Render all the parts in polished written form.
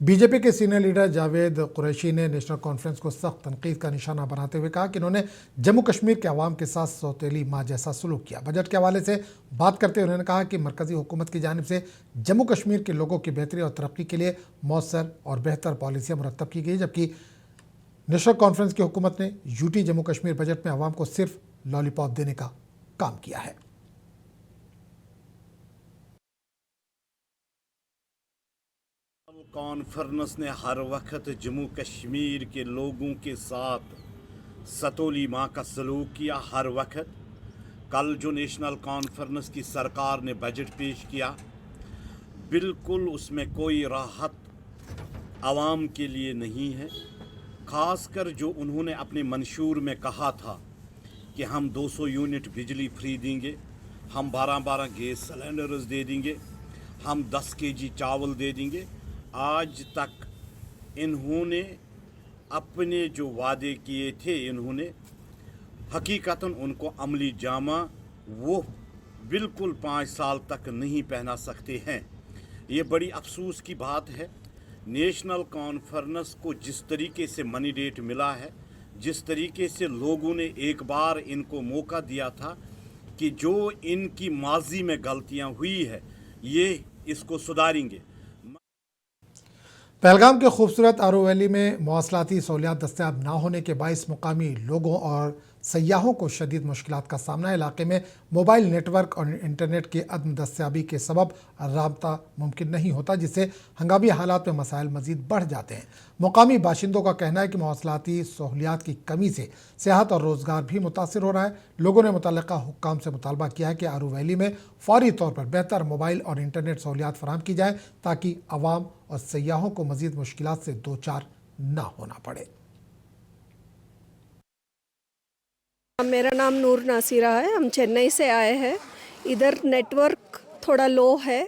BJP के senior leader Javed Qureshi ने national conference को सख्त तनकीद का निशाना बनाते हुए कहा कि इन्होंने जम्मू कश्मीर के अवाम के साथ सौतेली माँ जैसा सलूक किया। बजट के हवाले से बात करते हुए उन्होंने कहा कि मरकजी हुकूमत की जानिब से जम्मू कश्मीर के लोगों की बेहतरी और तरक्की के लिए मौसर और बेहतर पॉलिसियाँ मुरतब की गई, जबकि नेशनल कॉन्फ्रेंस की हुकूमत ने यूटी जम्मू कश्मीर बजट में अवाम को सिर्फ लॉलीपॉप देने का काम किया है। कॉन्फ्रेंस ने हर वक्त जम्मू कश्मीर के लोगों के साथ सतोली माँ का सलूक किया। हर वक्त कल जो नेशनल कॉन्फ्रेंस की सरकार ने बजट पेश किया, बिल्कुल उसमें कोई राहत आवाम के लिए नहीं है। ख़ासकर जो उन्होंने अपने मंशूर में कहा था कि हम 200 यूनिट बिजली फ्री देंगे, हम 12 गैस सिलेंडर्स दे देंगे, हम 10 केजी चावल दे देंगे, आज तक इन्होंने अपने जो वादे किए थे इन्होंने हकीकतन उनको अमली जामा वो बिल्कुल 5 साल तक नहीं पहना सकते हैं। ये बड़ी अफसोस की बात है। नेशनल कॉन्फ्रेंस को जिस तरीके से मैंडेट मिला है, जिस तरीके से लोगों ने एक बार इनको मौका दिया था कि जो इनकी माजी में गलतियां हुई है ये इसको सुधारेंगे। पहलगाम के खूबसूरत आरू वैली में मवासलाती सहूलियात दस्तयाब ना होने के बायस मुकामी लोगों और सयाहों को शदीद मुश्किलात का सामना है। इलाके में मोबाइल नेटवर्क और इंटरनेट की अदम दस्तयाबी के सबब राबता मुमकिन नहीं होता, जिससे हंगामी हालात में मसाइल मजीद बढ़ जाते हैं। मुकामी बाशिंदों का कहना है कि मवासलाती सहूलियात की कमी से सेहत और रोज़गार भी मुतासर हो रहा है। लोगों ने मुतल्लिका हुक्काम से मुतालबा किया है कि आरू वैली में फौरी तौर पर बेहतर मोबाइल और इंटरनेट सहूलियात फराहम की जाए ताकि आवाम और सयाहों को मजीद मुश्किलात से दो चार ना होना पड़े। मेरा नाम नूर नासिरा है। हम चेन्नई से आए हैं। इधर नेटवर्क थोड़ा लो है।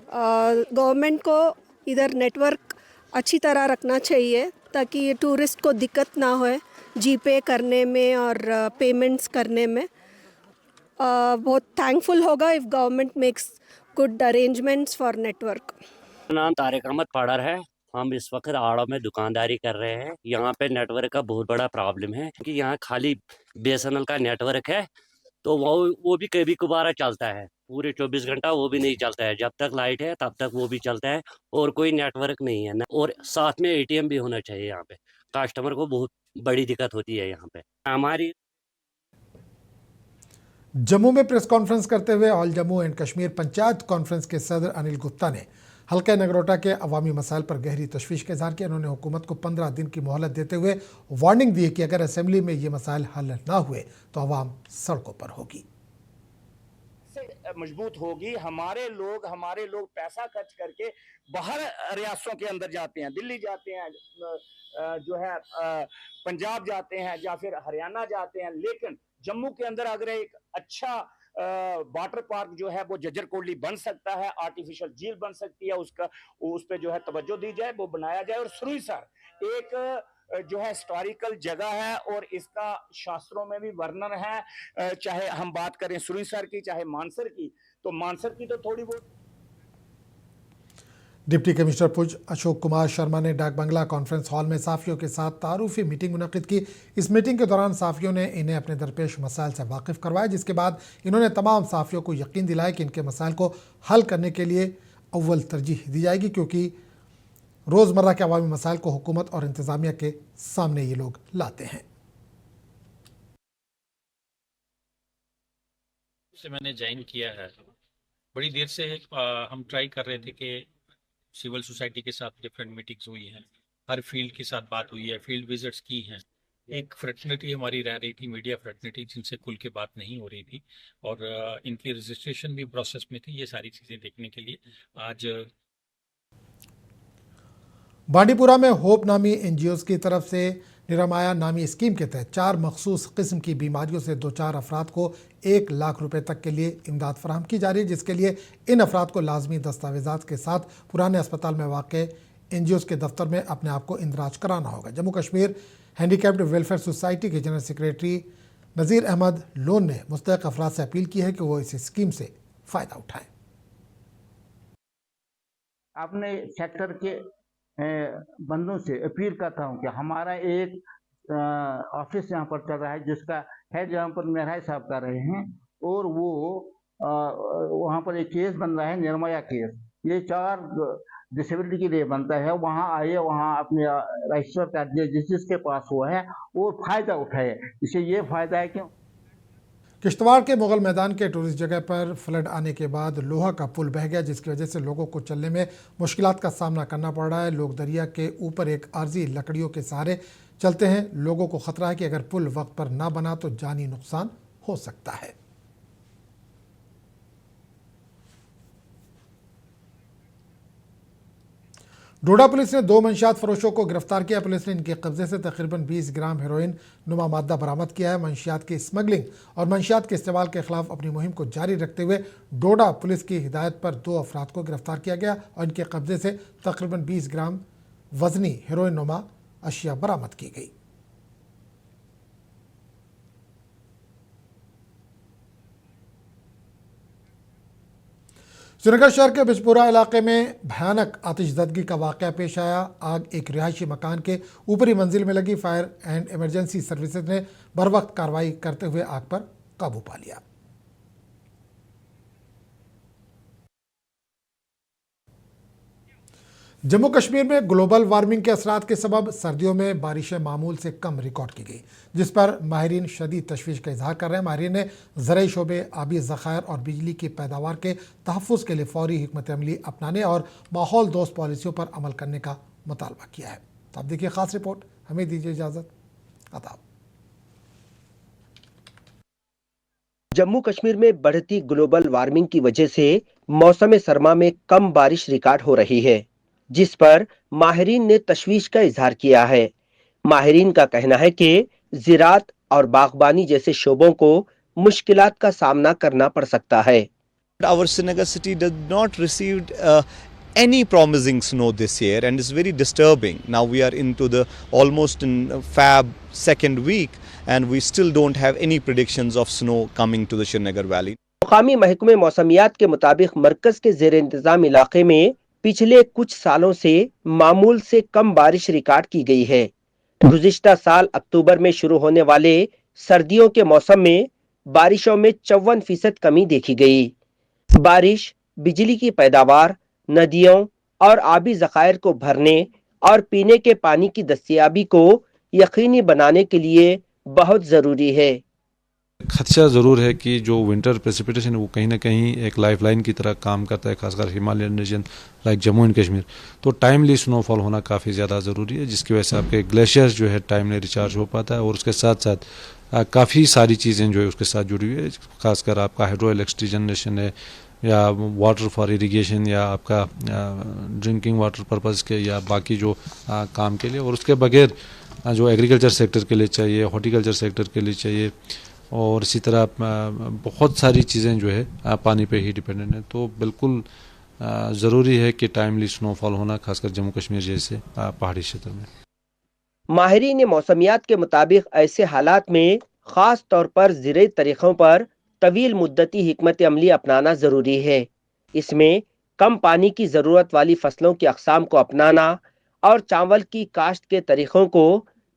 गवर्नमेंट को इधर नेटवर्क अच्छी तरह रखना चाहिए ताकि टूरिस्ट को दिक्कत ना हो जीपे करने में और पेमेंट्स करने में। बहुत थैंकफुल होगा if government makes good arrangements for network. नाम तारिक अहमद पाड़र है। हम इस वक्त आड़ा में दुकानदारी कर रहे हैं। यहाँ पे नेटवर्क का बहुत बड़ा प्रॉब्लम है क्योंकि यहाँ खाली बीएसएनएल का नेटवर्क है, तो वो भी कभी कभार चलता है, पूरे 24 घंटा वो भी नहीं चलता है। जब तक लाइट है तब तक वो भी चलता है और कोई नेटवर्क नहीं है। और साथ में एटीएम भी होना चाहिए। यहाँ पे कस्टमर को बहुत बड़ी दिक्कत होती है। यहाँ पे हमारी जम्मू में प्रेस कॉन्फ्रेंस करते हुए all Jammu and Kashmir panchayat conference के सदर अनिल गुप्ता ने हल्का नगरोटा के अवामी मसाइल पर गहरी तशवीश का इजहार किया। उन्होंने हुकूमत को 15 दिन की मोहलत देते हुए वार्निंग दी कि अगर असेंबली में ये मसाइल हल ना हुए तो अवाम सड़कों पर होगी, मजबूत होगी। हमारे लोग पैसा खर्च करके बाहर रियासतों के अंदर जाते हैं, दिल्ली जाते हैं, जो है पंजाब जाते हैं या फिर हरियाणा जाते हैं, लेकिन जम्मू के अंदर अगर एक अच्छा वाटर पार्क जो है वो जज्जर कोटली बन सकता है, आर्टिफिशियल झील बन सकती है, उसका उस पे जो है तवज्जो दी जाए, वो बनाया जाए। और सुरईसर एक जो है हिस्टोरिकल जगह है और इसका शास्त्रों में भी वर्णन है। चाहे हम बात करें सुरईसर की, चाहे मानसर की, तो मानसर की तो थोड़ी बहुत। डिप्टी कमिश्नर पुंछ अशोक कुमार शर्मा ने डाक बंगला कॉन्फ्रेंस हॉल में साफियों के साथ तारुफी मीटिंग मुनक्किद की। इस मीटिंग के दौरान साफियों ने इन्हें अपने दरपेश मसाइल से वाकिफ करवाया, जिसके बाद इन्होंने तमाम साफियों को यकीन दिलाया कि इनके मसाइल को हल करने के लिए अव्वल तरजीह दी जाएगी, क्योंकि रोज़मर्रा के अवामी मसाइल को हुकूमत और इंतज़ामिया के सामने ये लोग लाते हैं। से मैंने ज्वाइन किया है, बड़ी देर से हम ट्राई कर रहे थे कि सिविल सोसाइटी के साथ डिफरेंट मीटिंग्स हुई हैं, हर फील्ड के साथ बात हुई है, फील्ड विजिट्स की हैं। एक फ्रेटर्निटी हमारी रह रही थी, मीडिया फ्रेटर्निटी, जिनसे खुल के बात नहीं हो रही थी और इनकी रजिस्ट्रेशन भी प्रोसेस में थी। ये सारी चीज़ें देखने के लिए आज बांडीपुरा में होप नामी एनजीओज़ की तरफ से निरामाया नामी स्कीम के तहत 4 मखसूस किस्म की बीमारियों से 2-4 अफराद को 1 लाख रुपए तक के लिए इमदाद फराहम की जा रही है, जिसके लिए इन अफराद को लाजमी दस्तावेजात के साथ पुराने अस्पताल में वाक़ एनजीओज़ के दफ्तर में अपने आप को इंदराज कराना होगा। Jammu Kashmir handicapped welfare society के जनरल सेक्रेटरी नज़ीर अहमद लोन ने मुस्तहिक़ अफराद से अपील की है कि वो इस स्कीम से फ़ायदा उठाएँ। अपने सेक्टर के बंधुओं से अपील करता हूं कि हमारा एक ऑफिस यहाँ पर चल रहा है जिसका हेड यहाँ पर मेहराज साहब कर रहे हैं, और वो वहाँ पर एक केस बन रहा है, निर्भया केस। ये 4 डिसेबिलिटी के लिए बनता है। वहाँ आइए, वहाँ अपने रजिस्टर कर दिए जिस जिसके पास हुआ है और फायदा उठाए। इससे ये फायदा है कि किश्तवाड़ के मुगल मैदान के टूरिस्ट जगह पर फ्लड आने के बाद लोहा का पुल बह गया, जिसकी वजह से लोगों को चलने में मुश्किलात का सामना करना पड़ रहा है। लोग दरिया के ऊपर एक आर्जी लकड़ियों के सहारे चलते हैं। लोगों को खतरा है कि अगर पुल वक्त पर ना बना तो जानी नुकसान हो सकता है। डोडा पुलिस ने 2 मंशियात फरोशों को गिरफ्तार किया। पुलिस ने इनके कब्जे से तकरीबन 20 ग्राम हेरोइन नुमा मादा बरामद किया है। मंशियात की स्मगलिंग और मंशियात के इस्तेमाल के खिलाफ अपनी मुहिम को जारी रखते हुए डोडा पुलिस की हिदायत पर 2 अफराद को गिरफ्तार किया गया और इनके कब्जे से तकरीबन 20 ग्राम वजनी हेरोइन नुमा अशिया बरामद की गई। श्रीनगर शहर के बिजपुरा इलाके में भयानक आतिशज़दगी का वाक़या पेश आया। आग एक रिहायशी मकान के ऊपरी मंजिल में लगी। फायर एंड इमरजेंसी सर्विसेज ने बरवक्त कार्रवाई करते हुए आग पर काबू पा लिया। जम्मू कश्मीर में ग्लोबल वार्मिंग के असरात के सबब सर्दियों में बारिशें मामूल से कम रिकॉर्ड की गई, जिस पर माहिरीन शदीद तशवीश का इजहार कर रहे हैं। माहिरीन ने ज़राई शोबे, आबी ज़खायर और बिजली की पैदावार के तहफ़्फ़ुज़ के लिए फ़ौरी हिकमत अमली अपनाने और माहौल दोस्त पॉलिसियों पर अमल करने का मुतालबा किया है। तो आप देखिए ख़ास रिपोर्ट। हमें दीजिए इजाज़त। आदाब। जम्मू कश्मीर में बढ़ती ग्लोबल वार्मिंग की वजह से मौसम सरमा में कम बारिश रिकॉर्ड हो रही है, जिस पर माहिरीन ने तशवीश का इजहार किया है। माहिरीन का कहना है कि ज़राअत और बागबानी जैसे शोबों को मुश्किलात का सामना करना पड़ सकता है। Our Srinagar city did not received any promising snow this year, and it's very disturbing. Now we are into the almost in Feb second week, and we still don't have any predictions of snow coming to the Srinagar Valley. मुकामी महकमे मौसमियात के मुताबिक मरकज के ज़ेर इंतजाम इलाके में पिछले कुछ सालों से मामूल से कम बारिश रिकॉर्ड की गई है। गुज़िश्ता साल अक्टूबर में शुरू होने वाले सर्दियों के मौसम में बारिशों में 54% कमी देखी गई। बारिश बिजली की पैदावार, नदियों और आबी ज़खायर को भरने और पीने के पानी की दस्तयाबी को यकीनी बनाने के लिए बहुत ज़रूरी है। खदशा ज़रूर है कि जो विंटर प्रेसिपिटेशन वो कहीं ना कहीं एक लाइफलाइन की तरह काम करता है, खासकर Himalayan region like Jammu and Kashmir. तो टाइमली स्नोफॉल होना काफ़ी ज़्यादा ज़रूरी है, जिसकी वजह से आपके ग्लेशियर्स जो है टाइमली रिचार्ज हो पाता है, और उसके साथ साथ काफ़ी सारी चीज़ें जो है उसके साथ जुड़ी हुई है। खासकर आपका हाइड्रो इलेक्ट्रिक जनरेशन है, या वाटर फॉर इरिगेशन, या आपका ड्रिंकिंग वाटर पर्पज़ के, या बाकी जो काम के लिए, और उसके बगैर जो एग्रीकल्चर सेक्टर के लिए चाहिए, हॉर्टिकल्चर सेक्टर के लिए चाहिए, और इसी तरह बहुत सारी चीज़ें जो है पानी पे ही डिपेंडेंट है। तो बिल्कुल ज़रूरी है कि टाइमली स्नोफॉल होना, खासकर जम्मू कश्मीर जैसे पहाड़ी क्षेत्र में। माहिरीन मौसमियात के मुताबिक ऐसे हालात में ख़ास तौर पर ज़राई तरीक़ों पर तवील मुद्दती हिकमत अमली अपनाना ज़रूरी है। इसमें कम पानी की ज़रूरत वाली फसलों की अक़साम को अपनाना और चावल की काश्त के तरीक़ों को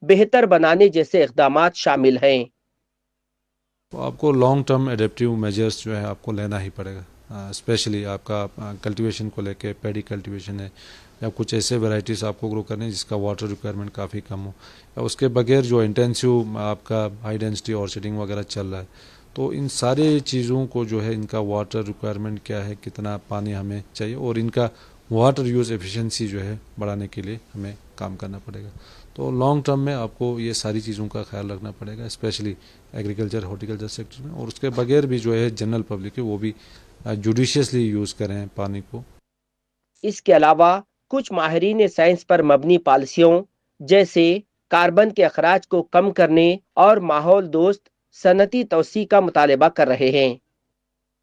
बेहतर बनाने जैसे इक़दामात शामिल हैं। तो आपको लॉन्ग टर्म एडेप्टिव मेजर्स जो है आपको लेना ही पड़ेगा, स्पेशली आपका कल्टीवेशन को लेके, पैडी कल्टीवेशन है, या कुछ ऐसे वैरायटीज़ आपको ग्रो करने जिसका वाटर रिक्वायरमेंट काफ़ी कम हो, या उसके बगैर जो इंटेंसिव आपका हाई डेंसिटी ऑर्चर्डिंग वगैरह चल रहा है। तो इन सारे चीज़ों को जो है इनका वाटर रिक्वायरमेंट क्या है, कितना पानी हमें चाहिए, और इनका वाटर यूज़ एफिशिएंसी जो है बढ़ाने के लिए हमें काम करना पड़ेगा। तो लॉन्ग टर्म में आपको ये सारी चीज़ों का ख्याल रखना पड़ेगा, स्पेशली एग्रीकल्चर हॉर्टिकल्चर सेक्टर में, और उसके बगैर भी जो है जनरल पब्लिक है वो भी जुडिशियसली यूज़ करें पानी को। इसके अलावा कुछ माहिरीन साइंस पर मबनी पॉलिसियों जैसे कार्बन के अखराज को कम करने और माहौल दोस्त सनती तौसी का मुतालबा कर रहे हैं।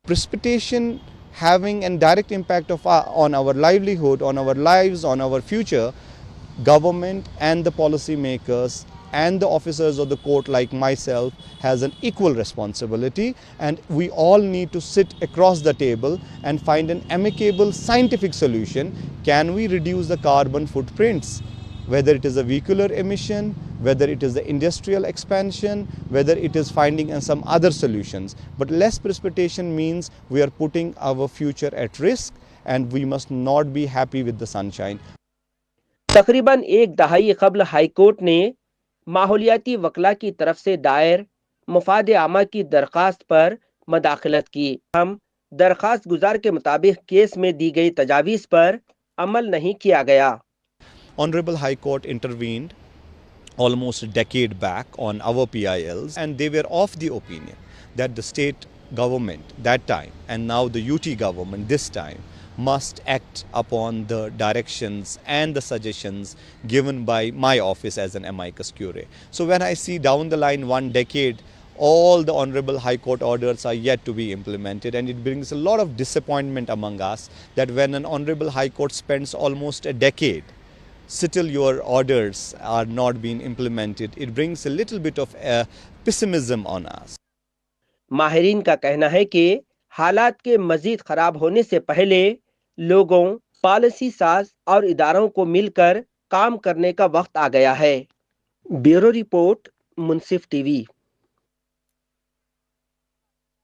Precipitation having a direct impact on our livelihood, on our lives, on our future, government and the policy makers and the officers of the court like myself has an equal responsibility, and we all need to sit across the table and find an amicable scientific solution. Can we reduce the carbon footprints? Whether it is a vehicular emission, whether it is the industrial expansion, whether it is finding some other solutions. But less precipitation means we are putting our future at risk, and we must not be happy with the sunshine. तकरीबन एक दहाई कबल high court ने माहौलियाती वकला की तरफ से दायर मुफाद आमा की दरख्वास्त पर मदाखलत की। हम दरख्वास्त गुजार के मुताबिक केस में दी गई तजावीज़ पर अमल नहीं किया गया। Honorable High Court intervened almost a decade back on our PILs, and they were of the opinion that the state government that time and now the UT government this time must act upon the directions and the suggestions given by my office as an amicus curiae. So when I see down the line 1 decade, all the Honorable High Court orders are yet to be implemented, and it brings a lot of disappointment among us that when an Honorable High Court spends almost a decade, still your orders are not being implemented, it brings a little bit of pessimism on us. माहिरीन का कहना है कि हालात के मजीद खराब होने से पहले लोगों, पॉलिसी साज और इदारों को मिलकर काम करने का वक्त आ गया है। ब्यूरो रिपोर्ट, मुंसिफ टीवी।